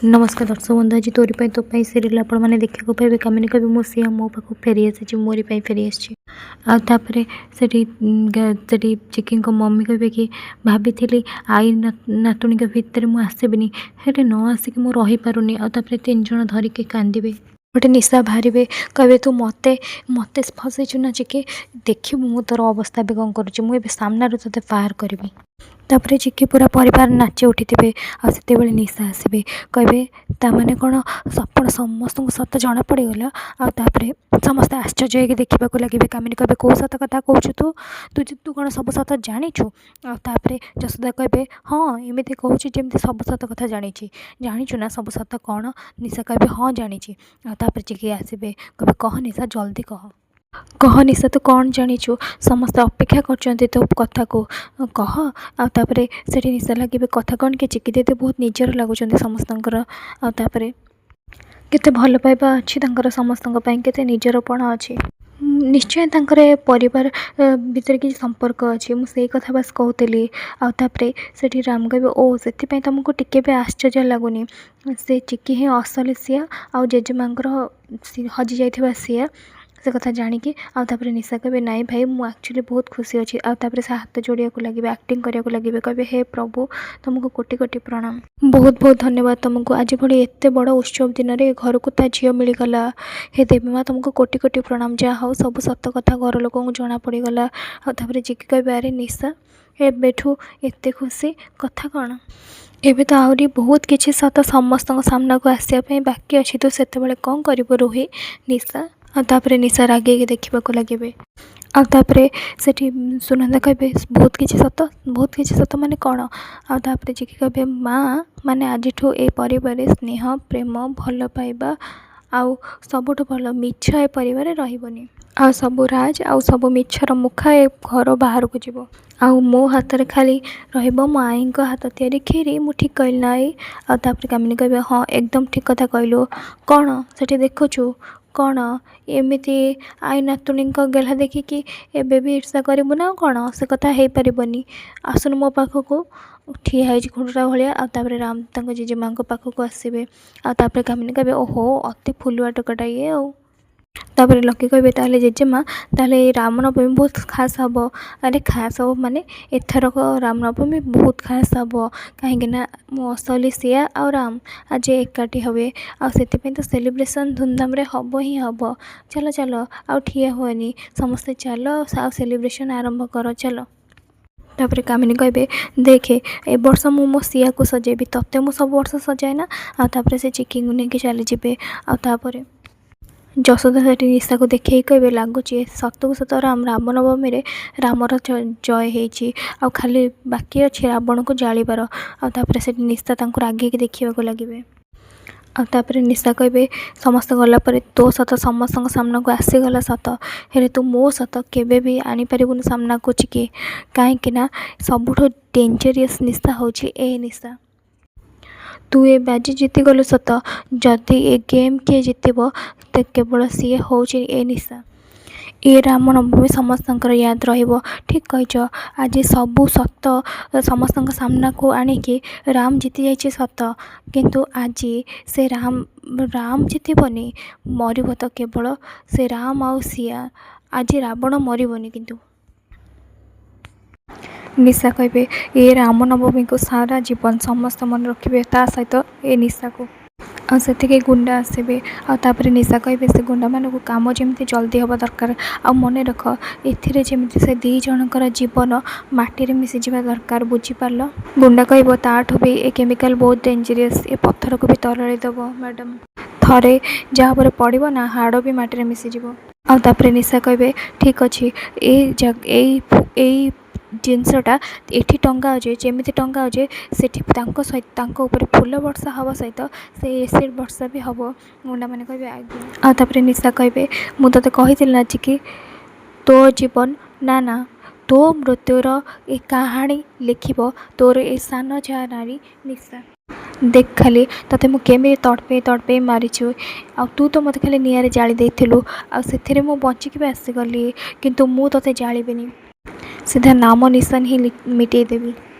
नमस्कार दर्शक बंधु आज तोरी तो सीरियल आपण मैंने देखा पाइबे कामिनी कवि मो सी मो पाक फेरी आसी मोरी फेरी आसी आउे से चिकी मम्मी कहे कि भाभी आई नातुणी भितर मुझे आसबिनी हेटे न आसिक मुझे रही पारुनी आउे 3 जन धरिकी कांदे गोटे निशा बाहर कहे तू मत मत फसैचु ना चिकी देखू मु तोर अवस्था भी कौन करुँच मुझे सामना ते पार करी तापर चिकी पूरा परिवार नाची उठी थे आते निशा आसबे कहे ताने कौन सपन समस्त सत जना पड़गला आउे समस्त आश्चर्य होगी देखा लगे कामिनी कहे कौ सत कथा कहूँ तू तू तू कौन सब सत जाचु आउे जसोदा कहे हाँ एमती कहूँ जमी सब सत कथा जाचु ना सब सत कौन निशा कहे हाँ जानी तापर चिकी आसबे कहे कह निशा जल्दी कह निशा तू कौन जाचु समस्त अपेक्षा कर तो कथा को कह आउे से निशा लगे कथा कौन कि चिकी दे बहुत निजर लगुच समस्तଙ୍କର आउे केते भल पाइबा अच्छी समस्त केते निजरपण अच्छी निश्चय परिवार भितर किसी संपर्क अच्छी मुझे कथा बास कहूली आउे से राम कहे ओ से तुमको टिके भी आश्चर्य लगुनि से चिकी ही असल सिया आ जेजेमा हजि जाइथिबा सिया से कथा जानिकी आउे निशा कहे नाई भाई मुझे एक्चुअली बहुत खुशी अच्छी आउे से हाथ जोड़िया लगे एक्टिंग करने लगे कहे हे प्रभु तुमको कोटि कोटि प्रणाम बहुत बहुत धन्यवाद तुमको आज भाई एत बड़ उत्सव दिन में घर को ता झील मिलगला हे देवी माँ तुमको कोटि कोटि प्रणाम जहाँ हाउ सब सत कथा घर लोक जना पड़गला आउे चिकी कहे अरे निशा एबेठू एत खुशी कथा कौन एबे तो आहरी बहुत किसी सत समस्त सामना को आसापी बाकी अच्छी तू से कौन कर रोही निशा आउे निशा रागे देखा लगे आउे से सुनंदा कहे बहुत किसी सत माने कौन आउे चिकी कहे माँ माने आज ए परिवार स्नेह प्रेम भल पाइबा आउ सबुठ भल मिछ ए परिवार रही आ सब राज आ सब मिछर मुखा ए घर बाहर को जीव आउ मो हाथ में खाली रही मो आई हाथ तैयारी खीरी मु ठीक कहली ना आउे कामिनी कहे हाँ एकदम ठीक कथा कहलु कौन से देखुचु कौन एमती आई नातुणी गेला देखिकी एबे भी ईर्षा करू ना कौन से कथा हो पारनी आसन मो पाखक ठिया खुंटा भाया आउे राम तक जेजेमा पाखक आसबे आउे कामिनी कहे ओहो अति फुलुआ टोकाटा ये तापर लकी कहे ताले जेजेमा ताले रामनवमी बहुत खास हम अरे खास हम माने एथरक रामनवमी बहुत खास हम कहीं मो असली सिया और राम आज एकाठी हे आसे तो सेलिब्रेशन धूमधाम रे हम ही हम चलो चलो आउ ठिया हुएनी समस्ते चलो सेलिब्रेशन आरंभ कर चलो तापर कामिनी कहे देखे ए वर्ष मु मो सिया को सजेबी तत्ते मु सब वर्ष सजाए ना आउे से चिकी नहीं चलीजे आउे जसोदा से निशा को देखे कहे लगुच सतु सत राम रामनवमी रे रामर जय होती आ खाली बाकी अच्छी रावण को जालिबार आउे से निशा रागे देखा लगे आउे निशा कहे समस्त गलापर तो सत समस्त सामना को आसीगला सत हेले तू मो सत केबे भी आनी पारिबुनि सामना को चिकी कहीं सबुठ डेंजरियस निशा होची ए निशा तू ए बाजी जीति गलु सत जदि ए गेम किए जीतब तो केवल सी हूँ ए निशा ए रामनवमी समस्त याद रहिबो ठीक कहीच आज सबू सत समस्त सामना को आणिकी राम जीति जाइए सत किंतु आज से राम जीतबनी मरब तो केवल से राम आउ सिया आज रावण मरबनी किंतु निशा कहे ए रामनवमी को सारा जीवन समस्त मन रखिए ता सहित ए निशा को से गुंडा आसबे आउे निशा कहे से गुंडा मान को कम जमी जल्दी हवा दरकार आ मन रख एमती से दी जनकर जीवन माटी मिसीजा दरकार बुझीपार गुंडा कह ताठू भी ए केमिकल बहुत डेंजरियस ए पत्थर को भी तरल दब मैडम थरे जहाँ पर पड़ो ना हाड़ भी माटी मिसीज आउे निशा कहे ठीक अच्छे जिनसटा एठी टंगा अच्छे जमी टंगा अच्छे से सहित फूल वर्षा हवा सहित से एसिड वर्षा भी हम गुंडा मैंने कहे आगे निशा कहे मुझे कही ना कि तो जीवन ना ना तो मृत्युर ए कहानी लिखब तोर ए सान झा नारी निशा देख खाली तते मु केमी तड़पे मारीछु आ तू तो मत खाली निआरे जाली देथिलु आ सेथिरे मु बचिक भी आसीगली किंतु मु तते जालिबेनी सीधा नाम निशान ही मिटेदेवी।